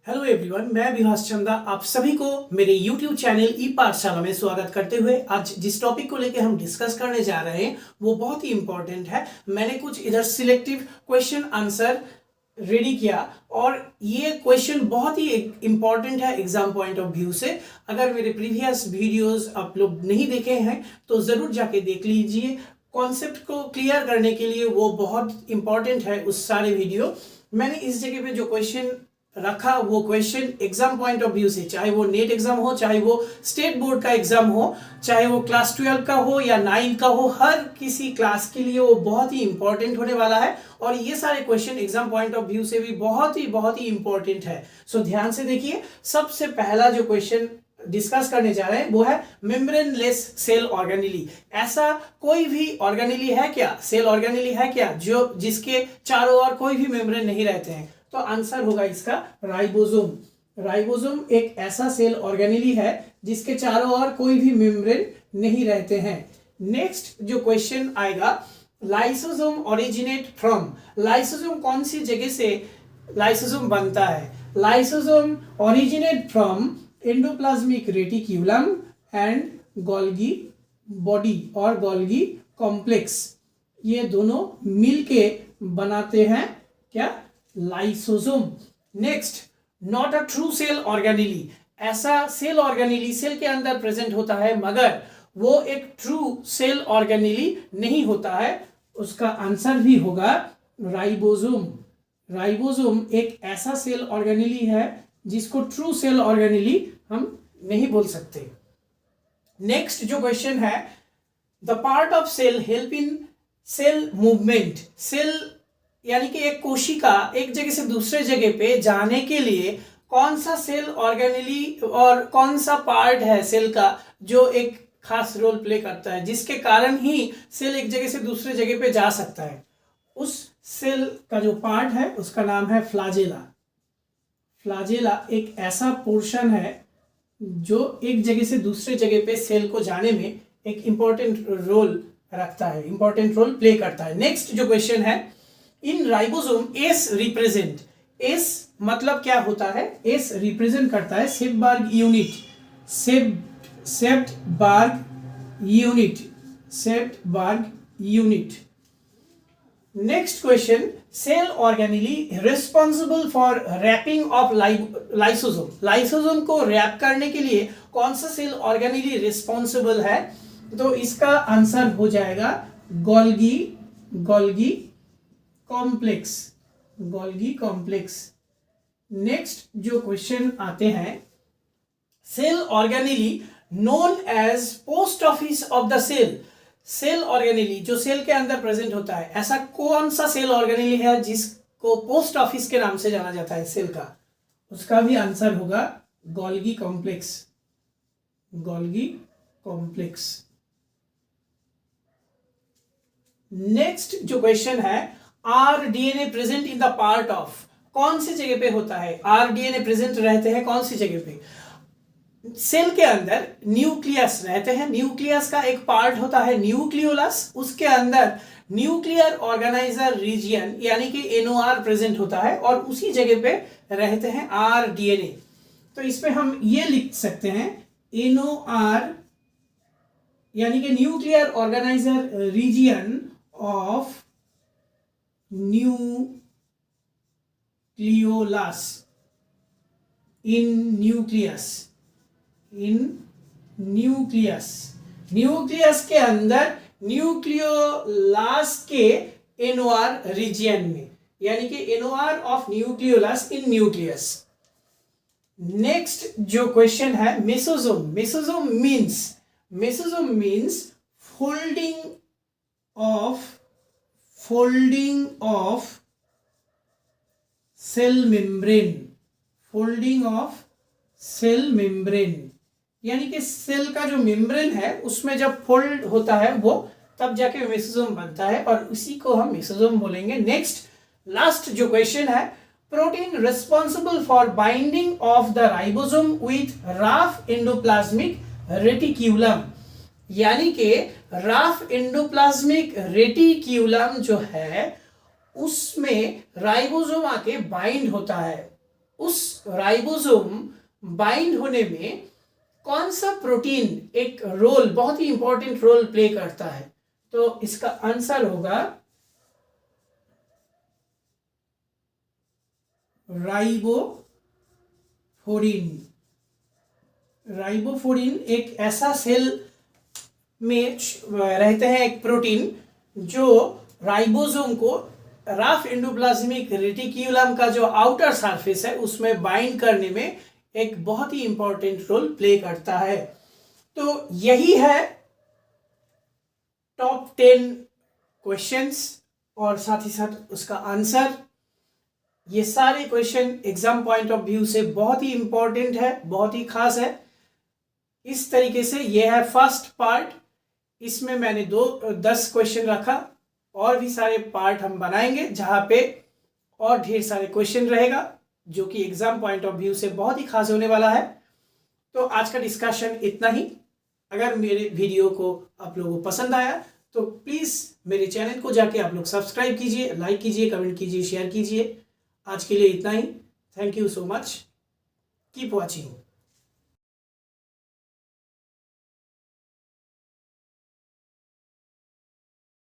Hello everyone, मैं विभास चंदा आप सभी को मेरे यूट्यूब चैनल ई पाठशाला में स्वागत करते हुए आज जिस टॉपिक को लेकर हम डिस्कस करने जा रहे हैं वो बहुत ही इंपॉर्टेंट है। मैंने कुछ इधर सिलेक्टिव क्वेश्चन आंसर रेडी किया और ये क्वेश्चन बहुत ही इंपॉर्टेंट है एग्जाम पॉइंट ऑफ व्यू से। अगर मेरे प्रीवियस वीडियोस आप लोग नहीं देखे हैं तो ज़रूर जाके देख लीजिए। कॉन्सेप्ट को क्लियर करने के लिए वो बहुत इंपॉर्टेंट है उस सारे वीडियो। मैंने इस जगह पे जो क्वेश्चन रखा वो question exam point of view से, चाहे वो नेट एग्जाम हो, चाहे वो स्टेट बोर्ड का एग्जाम हो, चाहे वो क्लास 12 का हो या 9 का हो, हर किसी क्लास के लिए वो बहुत ही इंपॉर्टेंट होने वाला है। और ये सारे question exam point of view से भी बहुत ही इंपॉर्टेंट है। सो ध्यान से देखिए। सबसे पहला जो क्वेश्चन डिस्कस करने जा रहे हैं वो है मेम्ब्रेनलेस सेल ऑर्गेनेली। ऐसा कोई भी ऑर्गेनेली है क्या, सेल ऑर्गेनेली है क्या जो जिसके चारों ओर कोई भी मेम्ब्रेन नहीं रहते हैं? तो आंसर होगा इसका राइबोसोम। राइबोसोम एक ऐसा सेल ऑर्गेनेली है जिसके चारों ओर कोई भी मेम्ब्रेन नहीं रहते हैं। नेक्स्ट जो क्वेश्चन आएगा, लाइसोसोम ओरिजिनेट फ्रॉम। लाइसोसोम कौन सी जगह से लाइसोसोम बनता है? Lysosome originate from endoplasmic reticulum and Golgi body और गोल्गी कॉम्प्लेक्स। ये दोनों मिलके बनाते हैं क्या? Lysosome. Next, not a true cell organelle. ऐसा सेल ऑर्गेनेली सेल के अंदर प्रेजेंट होता है मगर वो एक ट्रू सेल ऑर्गेनेली नहीं होता है। उसका आंसर भी होगा राइबोसोम। राइबोसोम एक ऐसा सेल ऑर्गेनेली है जिसको ट्रू सेल ऑर्गेनेली हम नहीं बोल सकते। नेक्स्ट जो क्वेश्चन है, the part of cell help in cell movement. Cell यानी कि एक कोशिका एक जगह से दूसरे जगह पे जाने के लिए कौन सा सेल ऑर्गेनेली और कौन सा पार्ट है सेल का जो एक खास रोल प्ले करता है, जिसके कारण ही सेल एक जगह से दूसरे जगह पे जा सकता है? उस सेल का जो पार्ट है उसका नाम है फ्लाजेला। फ्लाजेला एक ऐसा पोर्शन है जो एक जगह से दूसरे जगह पे सेल को जाने में एक इंपॉर्टेंट रोल रखता है, इंपॉर्टेंट रोल प्ले करता है। नेक्स्ट जो क्वेश्चन है, in ribosome S represent. S मतलब क्या होता है? एस रिप्रेजेंट करता है Svedberg unit. Svedberg unit, Svedberg unit. Next question, cell organelle responsible for wrapping of lysosome. Lysosome को रैप करने के लिए कौन सा सेल ऑर्गेनेली रिस्पॉन्सिबल है? तो इसका आंसर हो जाएगा Golgi complex, Golgi complex. Next जो क्वेश्चन आते हैं, cell organelle known as post office of the cell. Cell organelle जो सेल के अंदर प्रेजेंट होता है, ऐसा कौन सा सेल ऑर्गेनेली है जिसको पोस्ट ऑफिस के नाम से जाना जाता है सेल का? उसका भी आंसर होगा Golgi complex, Golgi complex. Next जो क्वेश्चन है, are DNA present in the part of. कौन सी जगह पे होता है आर डीएनए प्रेजेंट रहते हैं? कौन सी जगह पे? सेल के अंदर न्यूक्लियस रहते हैं। न्यूक्लियस का एक पार्ट होता है न्यूक्लियोलस, उसके अंदर न्यूक्लियर ऑर्गेनाइजर रीजियन यानी कि एनओआर प्रेजेंट होता है और उसी जगह पे रहते हैं आर डीएनए। तो इसमें हम ये लिख सकते हैं एनओआर यानी कि nuclear organiser region of nucleolus in nucleus nucleus के अंदर न्यूक्लियोलस के एनओआर रीजियन में, यानी कि NOR of nucleolus in nucleus. Next जो क्वेश्चन है, mesosome. Mesosome means folding of cell membrane, folding of cell membrane. यानी कि सेल का जो मेम्ब्रेन है उसमें जब फोल्ड होता है वो तब जाके मेसोसोम बनता है और उसी को हम मेसोसोम बोलेंगे। नेक्स्ट लास्ट जो क्वेश्चन है, protein responsible for binding of the ribosome with rough endoplasmic reticulum. यानी कि राफ एंडोप्लाज्मिक रेटिक्यूलम जो है उसमें राइबोसोम आके बाइंड होता है उस राइबोसोम बाइंड होने में कौन सा प्रोटीन एक रोल, बहुत ही इंपॉर्टेंट रोल प्ले करता है? तो इसका आंसर होगा राइबोफ्लोरिन। राइबोफ्लोरिन एक ऐसा सेल में रहते हैं, एक प्रोटीन जो राइबोसोम को रफ एंडोप्लाज्मिक रेटिक्यूलम का जो आउटर सरफेस है उसमें बाइंड करने में एक बहुत ही इंपॉर्टेंट रोल प्ले करता है। तो यही है टॉप 10 क्वेश्चंस और साथ ही साथ उसका आंसर। ये सारे question exam point of view से बहुत ही इंपॉर्टेंट है, बहुत ही खास है। इस तरीके से ये है फर्स्ट पार्ट, इसमें मैंने 10 क्वेश्चन रखा, और भी सारे पार्ट हम बनाएंगे जहां पे और ढेर सारे क्वेश्चन रहेगा जो कि एग्जाम पॉइंट ऑफ व्यू से बहुत ही खास होने वाला है। तो आज का डिस्कशन इतना ही। अगर मेरे वीडियो को आप लोगों को पसंद आया तो प्लीज़ मेरे चैनल को जाके आप लोग सब्सक्राइब कीजिए, लाइक कीजिए, कमेंट कीजिए, शेयर कीजिए। आज के लिए इतना ही। Thank you so much. Keep watching.